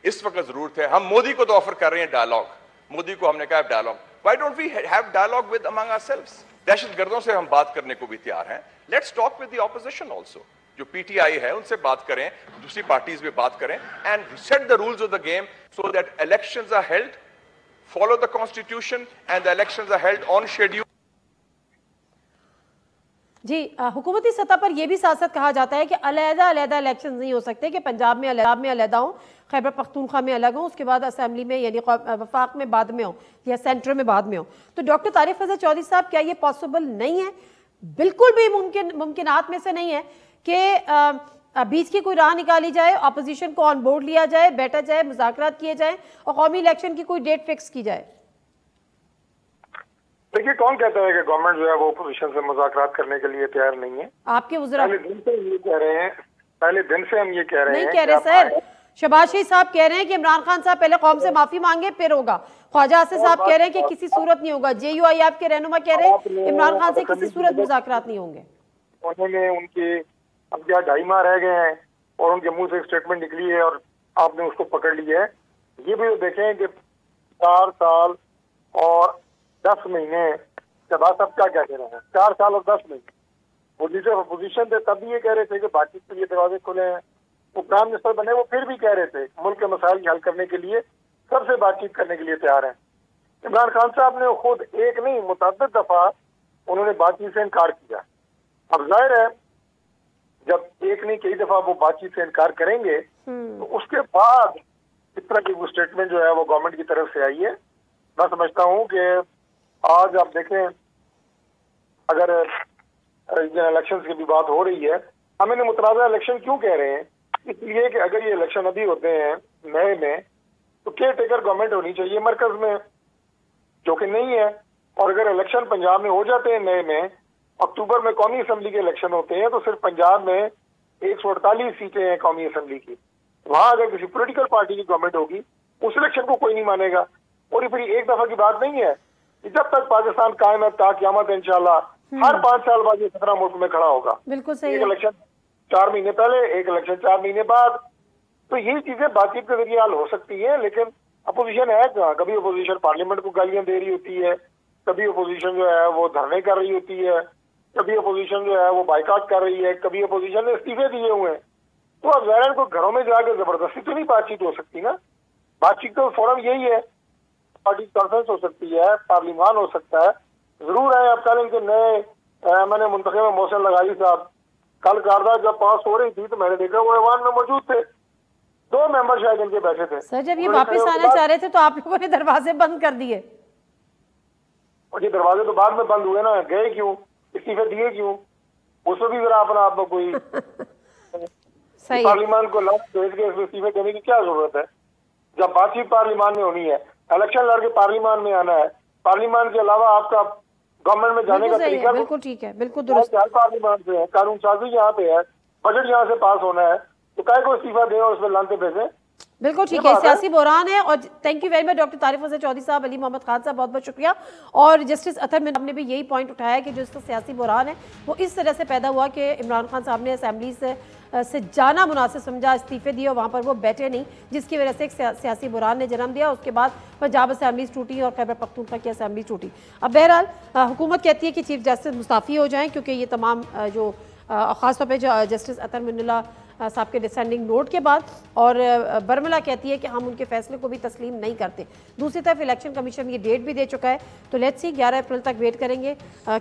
Speaker 5: اس وقت ضرورت ہے، ہم مودی کو تو آفر کر رہے ہیں ڈائلاگ، مودی کو ہم نے کہا dialogue. Why don't we have dialogue with among ourselves? دہشت گردوں سے ہم بات کرنے کو بھی تیار ہیں. Let's talk with the opposition also. جو پی ٹی آئی ہے ان سے بات کریں، دوسری پارٹیز میں بات کریں، and set the rules of the game so that elections are held, follow the constitution and the elections are held on schedule.
Speaker 1: جی حکومتی سطح پر یہ بھی ساتھ ساتھ کہا جاتا ہے کہ علیحدہ الیکشن نہیں ہو سکتے، کہ پنجاب میں علیحدہ ہوں، خیبر پختونخوا میں الگ ہوں، اس کے بعد اسمبلی میں یعنی وفاق میں بعد میں ہوں یا سینٹر میں بعد میں ہوں. تو ڈاکٹر طارق فضل چودھری صاحب کیا یہ پاسبل نہیں ہے؟ بالکل بھی ممکنات میں سے نہیں ہے کہ بیچ کی کوئی راہ نکالی جائے، اپوزیشن کو آن بورڈ لیا جائے، بیٹھا جائے، مذاکرات کیے جائیں اور قومی الیکشن کی کوئی ڈیٹ فکس کی جائے؟
Speaker 3: دیکھیے کون کہتا ہے کہ گورنمنٹ جو ہے وہ اپوزیشن سے مذاکرات کرنے کے لیے تیار نہیں ہے؟
Speaker 1: آپ کے وزراء
Speaker 3: پہلے دن سے ہم یہ کہہ رہے ہیں، پہلے دن سے ہم یہ کہہ رہے ہیں.
Speaker 1: نہیں کہہ رہے سر، شہباز شریف صاحب کہہ رہے ہیں کہ عمران خان صاحب پہلے قوم سے معافی مانگے پھر ہوگا. خواجہ آصف صاحب کہہ رہے ہیں کہ کسی صورت نہیں ہوگا. جے یو آئی آپ کے رہنما کہہ رہے ہیں عمران خان سے کسی صورت مذاکرات نہیں ہوں گے.
Speaker 3: انہوں نے ان کے اب کیا 2.5 ماہ رہ گئے ہیں اور ان کے منہ سے ایک اسٹیٹمنٹ نکلی ہے اور آپ نے اس کو پکڑ لیا ہے. یہ بھی دیکھیں کہ 4 سال اور 10 مہینے شہباز صاحب کیا کہہ رہے ہیں، 4 سال اور 10 مہینے اپوزیشن تھے تب بھی یہ کہہ رہے تھے کہ بات چیت کے لیے دروازے کھلے ہیں. وہ پرائم منسٹر بنے وہ پھر بھی کہہ رہے تھے ملک کے مسائل حل کرنے کے لیے سب سے بات چیت کرنے کے لیے تیار ہیں. عمران خان صاحب نے خود ایک نہیں متعدد دفعہ انہوں نے بات چیت سے انکار کیا. اب ظاہر ہے جب ایک نہیں کئی دفعہ وہ بات چیت سے انکار کریں گے تو اس کے بعد اس طرح کی وہ اسٹیٹمنٹ جو ہے وہ گورنمنٹ کی طرف سے آئی ہے. میں سمجھتا ہوں کہ آج آپ دیکھیں اگر الیکشن کی بھی بات ہو رہی ہے، ہم انہیں متنازع الیکشن کیوں کہہ رہے ہیں؟ اس لیے کہ اگر یہ الیکشن ابھی ہوتے ہیں نئے میں تو کیئر ٹیکر گورنمنٹ ہونی چاہیے مرکز میں، جو کہ نہیں ہے. اور اگر الیکشن پنجاب میں ہو جاتے ہیں نئے میں، اکتوبر میں قومی اسمبلی کے الیکشن ہوتے ہیں تو صرف پنجاب میں 148 سیٹیں ہیں قومی اسمبلی کی. وہاں اگر کسی پولیٹیکل پارٹی کی گورنمنٹ ہوگی اس الیکشن کو کوئی نہیں مانے گا. اور یہ پھر ایک دفعہ کی بات نہیں ہے، جب تک پاکستان قائم ہے تا قیامت انشاءاللہ ہر 5 سال بعد یہ خطرہ ملک میں کھڑا ہوگا.
Speaker 1: بالکل صحیح.
Speaker 3: ایک الیکشن 4 مہینے پہلے، ایک الیکشن 4 مہینے بعد. تو یہ چیزیں بات چیت کے ذریعے حل ہو سکتی ہیں. لیکن اپوزیشن ہے کہاں؟ کبھی اپوزیشن پارلیمنٹ کو گالیاں دے رہی ہوتی ہے، کبھی اپوزیشن جو ہے وہ دھرنے کر رہی ہوتی ہے، کبھی اپوزیشن جو ہے وہ بائیکاٹ کر رہی ہے، کبھی اپوزیشن نے استعفے دیے ہوئے ہیں. تو اب ظاہر کو گھروں میں جا کے زبردستی تو نہیں بات چیت ہو سکتی نا. بات چیت تو فورم یہی ہے، پارٹی کانفرنس ہو سکتی ہے، پارلیمان ہو سکتا ہے. ضرور ہے آپ کل ان کے نئے میں نے منتخب میں محسن لغاری صاحب کل قرارداد جب پاس ہو رہی تھی تو میں نے دیکھا وہ ایوان میں موجود تھے، 2 ممبر شاید ان کے بیٹھے تھے.
Speaker 1: سر جب یہ واپس آنا چاہ رہے تھے تو آپ لوگوں نے دروازے بند کر دیے.
Speaker 3: اور یہ دروازے تو بعد میں بند ہوئے نا، گئے کیوں؟ استعفے دیے کیوں؟ اس میں بھی ذرا اپنا آپ میں کوئی پارلیمان کو لفظ بھیج کے اس میں استعفے دینے کی کیا ضرورت ہے؟ جب بات چیت پارلیمان میں ہونی ہے، الیکشن لڑ کے پارلیمان میں آنا ہے، پارلیمان کے علاوہ آپ کا گورنمنٹ میں جانے کا طریقہ
Speaker 1: بالکل ٹھیک ہے، بالکل درست.
Speaker 3: پارلیمان سے ہے، قانون سازی یہاں پہ ہے، بجٹ یہاں سے پاس ہونا ہے، تو کائے کو استعفیٰ دیں اور اس میں لانتے بھیجیں؟
Speaker 1: بالکل ٹھیک ہے. سیاسی بحران ہے. اور thank you very much doctor Tariq فضل چودھری صاحب، علی محمد خان صاحب، بہت بہت شکریہ. اور جسٹس اطہر منٹو نے بھی یہی پوائنٹ اٹھایا کہ جو اس کا سیاسی بحران ہے وہ اس طرح سے پیدا ہوا کہ عمران خان صاحب نے اسمبلی سے جانا مناسب سمجھا، استعفے دیے اور وہاں پر وہ بیٹھے نہیں، جس کی وجہ سے ایک سیاسی بحران نے جنم دیا. اس کے بعد پنجاب اسمبلیز ٹوٹی اور خیبر پختونخوا کی اسمبلی ٹوٹی. اب بہرحال حکومت کہتی ہے کہ چیف جسٹس مستعفی ہو جائیں، کیونکہ یہ تمام جو خاص طور پہ جو جسٹس اطہر منٹو صاحب کے ڈسینڈنگ نوٹ کے بعد، اور برملا کہتی ہے کہ ہم ان کے فیصلے کو بھی تسلیم نہیں کرتے. دوسری طرف الیکشن کمیشن یہ ڈیٹ بھی دے چکا ہے، تو لیٹس سی 11 اپریل تک ویٹ کریں گے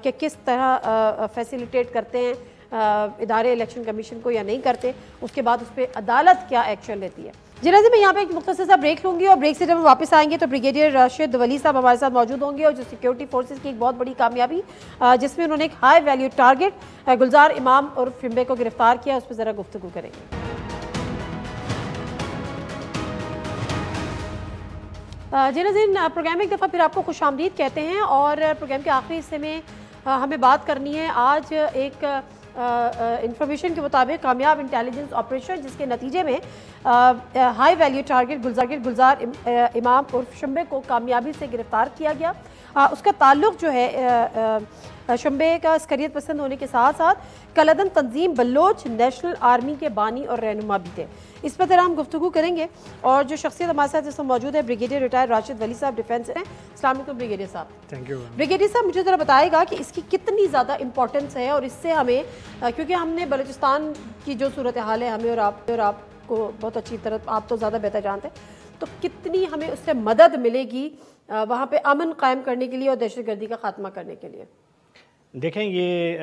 Speaker 1: کہ کس طرح فیسیلیٹیٹ کرتے ہیں ادارے الیکشن کمیشن کو یا نہیں کرتے، اس کے بعد اس پہ عدالت کیا ایکشن لیتی ہے۔ جی ناظرین، میں یہاں پہ ایک مختصر سا بریک لوں گی، اور بریک سے جب ہم واپس آئیں گے تو بریگیڈیئر راشد ولی صاحب ہمارے ساتھ موجود ہوں گے، اور جو سیکیورٹی فورسز کی ایک بہت بڑی کامیابی جس میں انہوں نے ایک ہائی ویلیو ٹارگٹ گلزار امام اور شمبے کو گرفتار کیا، اس پہ ذرا گفتگو کریں گے۔ جی ناظرین، پروگرام ایک دفعہ پھر آپ کو خوش آمدید کہتے ہیں، اور پروگرام کے آخری حصے میں ہمیں بات کرنی ہے آج ایک انفارمیشن کے مطابق کامیاب انٹیلیجنس آپریشن جس کے نتیجے میں ہائی ویلیو ٹارگٹ گلزار امام اور شمبے کو کامیابی سے گرفتار کیا گیا۔ اس کا تعلق جو ہے شمبے کا عسکریت پسند ہونے کے ساتھ ساتھ کلدن تنظیم بلوچ نیشنل آرمی کے بانی اور رہنما بھی تھے۔ اس پر ذرا ہم گفتگو کریں گے، اور جو شخصیت ہمارے ساتھ اس میں موجود ہے بریگیڈیئر ریٹائر راشد ولی صاحب ڈیفینس ہیں۔ السلام علیکم بریگیڈیئر صاحب۔
Speaker 6: تھینک یو
Speaker 1: بریگیڈیئر صاحب، مجھے ذرا بتائے گا کہ اس کی کتنی زیادہ امپورٹنس ہے، اور اس سے ہمیں، کیونکہ ہم نے بلوچستان کی جو صورتحال ہے ہمیں اور آپ کو بہت اچھی طرح، آپ تو زیادہ بہتر جانتے ہیں، تو کتنی ہمیں اس سے مدد ملے گی وہاں پہ امن قائم کرنے کے لیے اور دہشت گردی کا خاتمہ کرنے کے لیے؟
Speaker 6: دیکھیں، یہ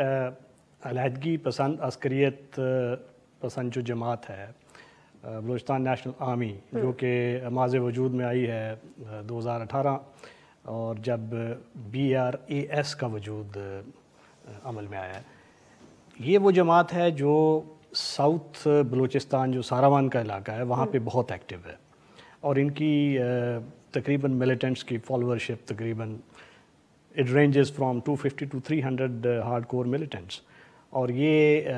Speaker 6: علیحدگی پسند عسکریت پسند جو جماعت ہے بلوچستان نیشنل آرمی، جو کہ ماضی وجود میں آئی ہے 2018، اور جب BRAS کا وجود عمل میں آیا ہے، یہ وہ جماعت ہے جو ساؤتھ بلوچستان جو ساراوان کا علاقہ ہے وہاں پہ بہت ایکٹیو ہے، اور ان کی تقریباً ملیٹنٹس کی فالوورشپ تقریباً it ranges from 250 to 300 hard core militants, اور یہ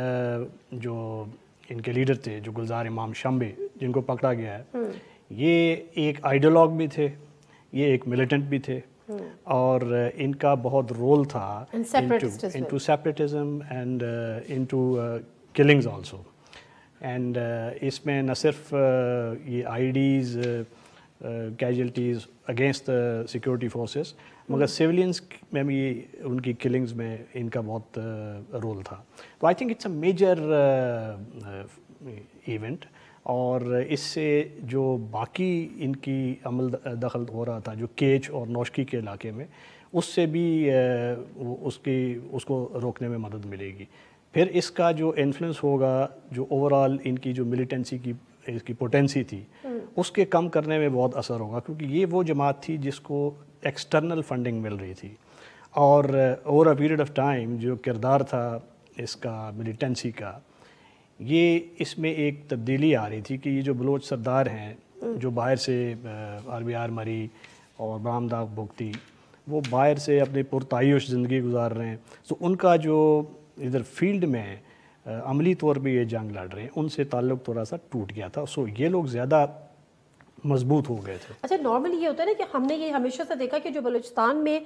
Speaker 6: جو ان کے لیڈر تھے جو گلزار امام شمبے جن کو پکڑا گیا ہے، یہ ایک آئیڈیالوگ بھی تھے، یہ ایک ملیٹنٹ بھی تھے، اور ان کا بہت رول تھا into separatism and into killings also, and اس میں نہ صرف یہ IEDs casualties against security forces, مگر سیولینز میں بھی ان کی کلنگز میں ان کا بہت رول تھا۔ تو I think it's a major event, اور اس سے جو باقی ان کی عمل دخل ہو رہا تھا جو کیچ اور نوشکی کے علاقے میں، اس سے بھی اس کو روکنے میں مدد ملے گی۔ پھر اس کا جو انفلوئنس ہوگا، جو اوورال ان کی جو ملیٹنسی کی اس کی پوٹینسی تھی، اس کے کم کرنے میں بہت اثر ہوگا، کیونکہ یہ وہ جماعت تھی جس کو ایکسٹرنل فنڈنگ مل رہی تھی، اور over a period of time جو کردار تھا اس کا ملیٹنسی کا، یہ اس میں ایک تبدیلی آ رہی تھی کہ یہ جو بلوچ سردار ہیں جو باہر سے RBR مری اور برامداغ بھگتی، وہ باہر سے اپنی پرتعیش زندگی گزار رہے ہیں، تو ان کا جو ادھر فیلڈ میں عملی طور پہ یہ جنگ لڑ رہے ہیں، ان سے تعلق تھوڑا سا ٹوٹ گیا تھا، سو یہ لوگ زیادہ مضبوط ہو گئے تھے۔
Speaker 1: اچھا، نارملی یہ ہوتا ہے نا کہ ہم نے یہ ہمیشہ سے دیکھا کہ جو بلوچستان میں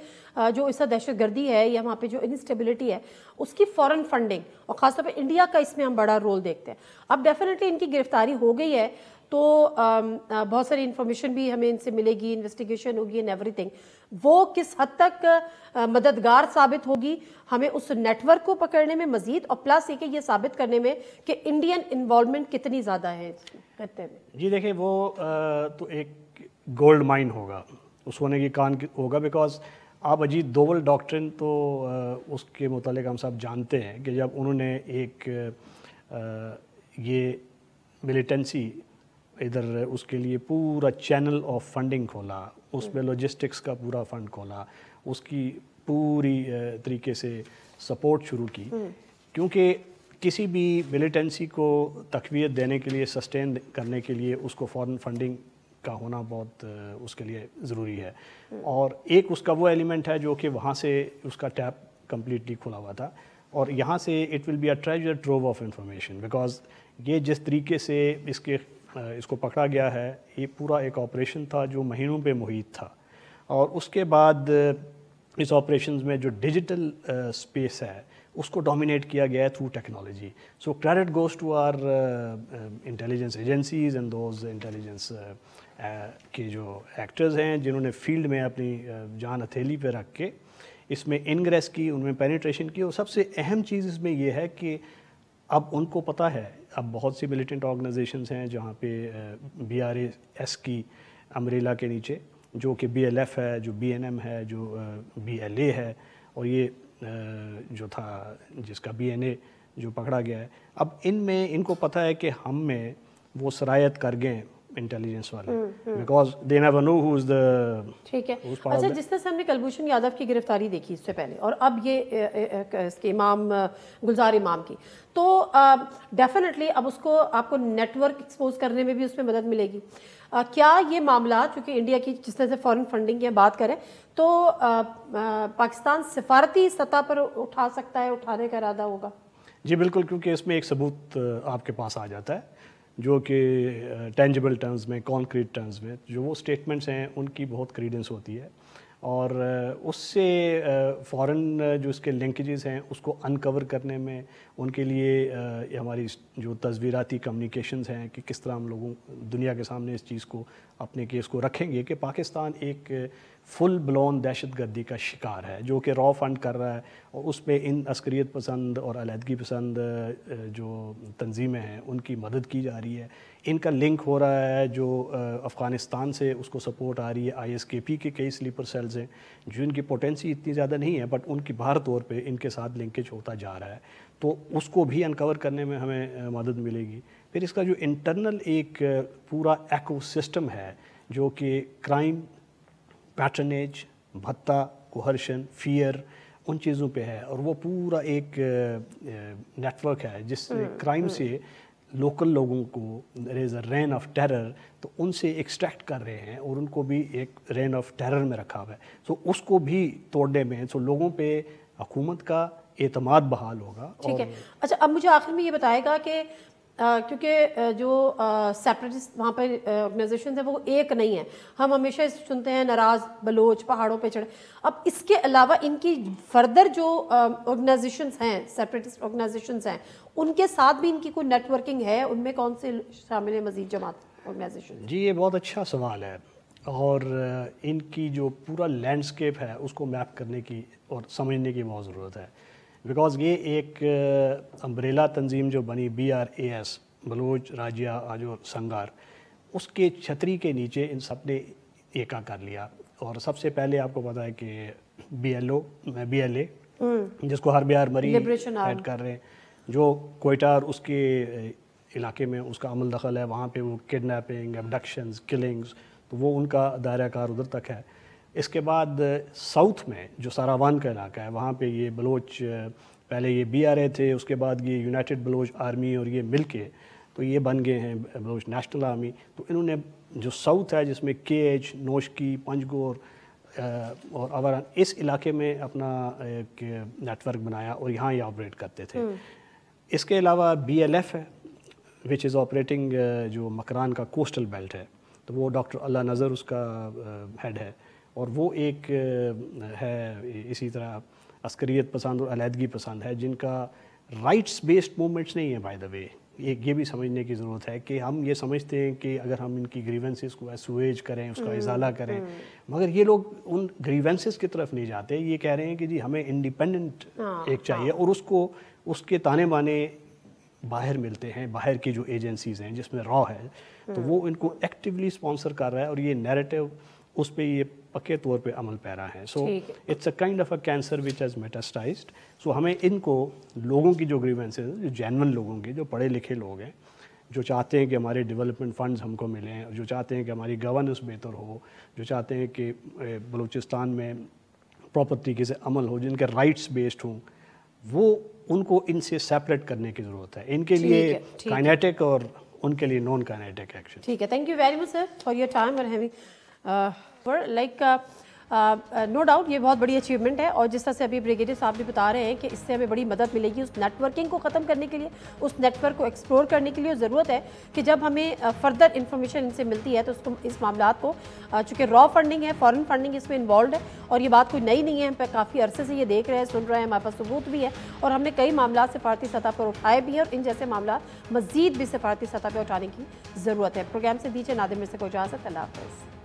Speaker 1: جو اس طرح دہشت گردی ہے یا وہاں پہ جو انسٹیبلٹی ہے، اس کی فورن فنڈنگ، اور خاص طور پہ انڈیا کا اس میں ہم بڑا رول دیکھتے ہیں۔ اب ڈیفینیٹلی ان کی گرفتاری ہو گئی ہے، تو بہت ساری انفارمیشن بھی ہمیں ان سے ملے گی، انویسٹیگیشن ہوگی اینڈ ایوری تھنگ، وہ کس حد تک مددگار ثابت ہوگی ہمیں اس نیٹ ورک کو پکڑنے میں مزید، اور پلس یہ کہ یہ ثابت کرنے میں کہ انڈین انوالومنٹ کتنی زیادہ ہے اس خطے میں؟
Speaker 6: جی دیکھیں، وہ تو ایک گولڈ مائن ہوگا، اس سونے کی کان ہوگا، بیکاز آپ اجیت دوول ڈاکٹرن تو اس کے متعلق ہم سب جانتے ہیں کہ جب انہوں نے ایک یہ ملیٹنسی ادھر اس کے لیے پورا چینل آف فنڈنگ کھولا، اس میں لاجسٹکس کا پورا فنڈ کھولا، اس کی پوری طریقے سے سپورٹ شروع کی، کیونکہ کسی بھی ملیٹنسی کو تقویت دینے کے لیے، سسٹین کرنے کے لیے اس کو فورن فنڈنگ کا ہونا بہت اس کے لیے ضروری ہے، اور ایک اس کا وہ ایلیمنٹ ہے جو کہ وہاں سے اس کا ٹیپ کمپلیٹلی کھلا ہوا تھا، اور یہاں سے it will be a treasure trove of information, because یہ جس طریقے سے اس کو پکڑا گیا ہے، یہ پورا ایک آپریشن تھا جو مہینوں پہ محیط تھا، اور اس کے بعد اس آپریشنز میں جو ڈیجیٹل اسپیس ہے اس کو ڈومینیٹ کیا گیا ہے through technology, so credit goes to our intelligence agencies and those intelligence کے جو ایکٹرز ہیں جنہوں نے فیلڈ میں اپنی جان ہتھیلی پہ رکھ کے اس میں انگریس کی، ان میں پینیٹریشن کی، اور سب سے اہم چیز اس میں یہ ہے کہ اب ان کو پتہ ہے، اب بہت سی ملیٹنٹ آرگنائزیشنز ہیں جہاں پہ BRAS کی امبریلا کے نیچے، جو کہ BLF ہے، جو BNM ہے، جو BLA ہے، اور یہ جو تھا جس کا BNA जो पकड़ा गया है। अब इनमें इनको पता है कि हम में वो सरायत कर गए इंटेलिजेंस वाले, because they never know who is the.
Speaker 1: ठीक है, अच्छा, जिस तरह से हमने कुलभूषण यादव की गिरफ्तारी देखी इससे पहले और अब ये इसके इमाम गुलजार इमाम की, तो डेफिनेटली अब उसको आपको नेटवर्क एक्सपोज करने में भी उसमें मदद मिलेगी। क्या ये मामला, चूँकि इंडिया की जिस तरह से फॉरेन फंडिंग की बात करें तो पाकिस्तान सिफारती सतह पर उठा सकता है, उठाने का इरादा होगा?
Speaker 6: जी बिल्कुल, क्योंकि इसमें एक सबूत आपके पास आ जाता है जो कि टेंजिबल टर्म्स में, कॉन्क्रीट टर्म्स में, जो वो स्टेटमेंट्स हैं उनकी बहुत क्रीडेंस होती है और उससे फॉरेन जो इसके लिंकेजेस हैं उसको अनकवर करने में उनके लिए हमारी जो तस्वीराती कम्युनिकेशंस हैं कि किस तरह हम लोगों दुनिया के सामने इस चीज़ को, अपने केस को रखेंगे कि पाकिस्तान एक फुल ब्लोन दहशतगर्दी का शिकार है जो कि रॉ फंड कर रहा है और उस पर इन अस्करियत पसंद और अलहदगी पसंद जो तंजीमें हैं उनकी मदद की जा रही है। इनका लिंक हो रहा है जो अफ़गानिस्तान से उसको सपोर्ट आ रही है। ISKP के कई स्लीपर सेल्स हैं जो इनकी पोटेंसी इतनी ज़्यादा नहीं है बट उनकी बाहर तौर पे इनके साथ लिंकेज होता जा रहा है, तो उसको भी अनकवर करने में हमें मदद मिलेगी। फिर इसका जो इंटरनल एक पूरा एकोसिस्टम है जो कि क्राइम, पैटर्नेज, भत्ता, कोहर्शन, फियर, उन चीज़ों पे है और वो पूरा एक नेटवर्क है जिस क्राइम से लोकल लोगों को there is a reign of terror, तो उनसे एक्सट्रैक्ट कर रहे हैं और उनको भी एक रेन ऑफ टेरर में रखा हुआ है। सो उसको भी तोड़ने में लोगों पे हुकूमत का एतमाद बहाल होगा।
Speaker 1: ठीक है, अच्छा, अब मुझे आखिर में ये बताएगा कि क्योंकि जो सेपरेटिस्ट वहाँ पर ऑर्गेनाइजेशन है वो एक नहीं है, हम हमेशा सुनते हैं नाराज़ बलोच पहाड़ों पे चढ़े। अब इसके अलावा इनकी फर्दर जो ऑर्गेनाइजेशंस हैं, सेपरेटिस्ट ऑर्गेनाइजेशंस हैं, उनके साथ भी इनकी कोई नेटवर्किंग है? उनमें कौन से शामिल है मजीद जमात ऑर्गेनाइजेशन?
Speaker 6: जी ये बहुत अच्छा सवाल है और इनकी जो पूरा लैंडस्केप है उसको मैप करने की और समझने की बहुत ज़रूरत है। बिकॉज़ ये एक अम्ब्रेला तंजीम जो बनी BRAS, बलोच, राजिया, आजो, संगार, उसके छतरी के नीचे इन सब ने एका कर लिया। और सबसे पहले आपको पता है कि BLA जिसको हर बिहार मरी हेड कर रहे हैं, जो कोयटा और उसके इलाके में उसका अमल दखल है, वहाँ पे वो किडनैपिंग, एबडक्शंस, किलिंग्स, तो वो उनका दायरा कार उधर तक है। इसके बाद साउथ में जो सारावान का इलाका है वहाँ पे ये बलोच, पहले ये BRA थे, उसके बाद ये यूनाइटेड बलोच आर्मी और ये मिल के तो ये बन गए हैं बलोच नेशनल आर्मी। तो इन्होंने जो साउथ है जिसमें KH, नोशकी, पंजगोर और अवरान, इस इलाके में अपना एक नेटवर्क बनाया और यहाँ ये ऑपरेट करते थे। इसके अलावा BLF है विच इज़ ऑपरेटिंग जो मकरान का कोस्टल बेल्ट है, तो वो डॉक्टर अल्लाह नज़र उसका हेड है और वो एक है इसी तरह अस्करियत पसंद और अलहदगी पसंद है जिनका राइट्स बेस्ड मूवमेंट्स नहीं है। बाय द वे ये भी समझने की ज़रूरत है कि हम ये समझते हैं कि अगर हम इनकी ग्रीवेंसेस को एसुएज करें, उसका इजाला करें, मगर ये लोग उन ग्रीवेंसेस की तरफ नहीं जाते। ये कह रहे हैं कि जी हमें इंडिपेंडेंट एक चाहिए और उसको उसके ताने बाने बाहर मिलते हैं, बाहर की जो एजेंसीज़ हैं जिसमें रॉ है, तो वो इनको एक्टिवली स्पॉन्सर कर रहा है और ये नैरेटिव उस पर ये पक्के तौर पे अमल पैरा है। So it's a kind of a cancer which has metastasized. So हमें इनको लोगों की जो ग्रीवेंसेस, जो जेन्युइन लोगों के, जो पढ़े लिखे लोग हैं, जो चाहते हैं कि हमारे डेवलपमेंट फंड्स हमको मिलें, जो चाहते हैं कि हमारी गवर्नेंस बेहतर हो, जो चाहते हैं कि बलूचिस्तान में प्रॉपर तरीके से अमल हो, जिनके राइट्स बेस्ड हों, वो उनको इनसे सेपरेट करने की ज़रूरत है। इनके लिए काइनेटिक और उनके लिए नॉन काइनेटिक एक्शन।
Speaker 1: ठीक है, thank you very much sir for your time और हैविंग नो डाउट ये बहुत बड़ी अचीवमेंट है और जिस तरह से अभी ब्रिगेडियर साहब भी बता रहे हैं कि इससे हमें बड़ी मदद मिलेगी उस नेटवर्किंग को ख़त्म करने के लिए, उस नेटवर्क को एक्सप्लोर करने के लिए। ज़रूरत है कि जब हमें फर्दर इन्फॉर्मेशन इनसे मिलती है तो उसको इस मामला को, चूँकि रॉ फंडिंग है, फॉरेन फंडिंग इसमें इन्वॉल्व है और ये बात कोई नई नहीं है, हम पे काफ़ी अरसे से ये देख रहे हैं, सुन रहे हैं, हमारे पास सबूत भी है और हमने कई मामला सिफारती सतह पर उठाए भी हैं और इन जैसे मामला मज़ीद भी सिफारती सतह पर उठाने की ज़रूरत है। प्रोग्राम से दीजिए नादिर मिर्ज़ा को इजाज़त। अल्लाह हाफ़िज़।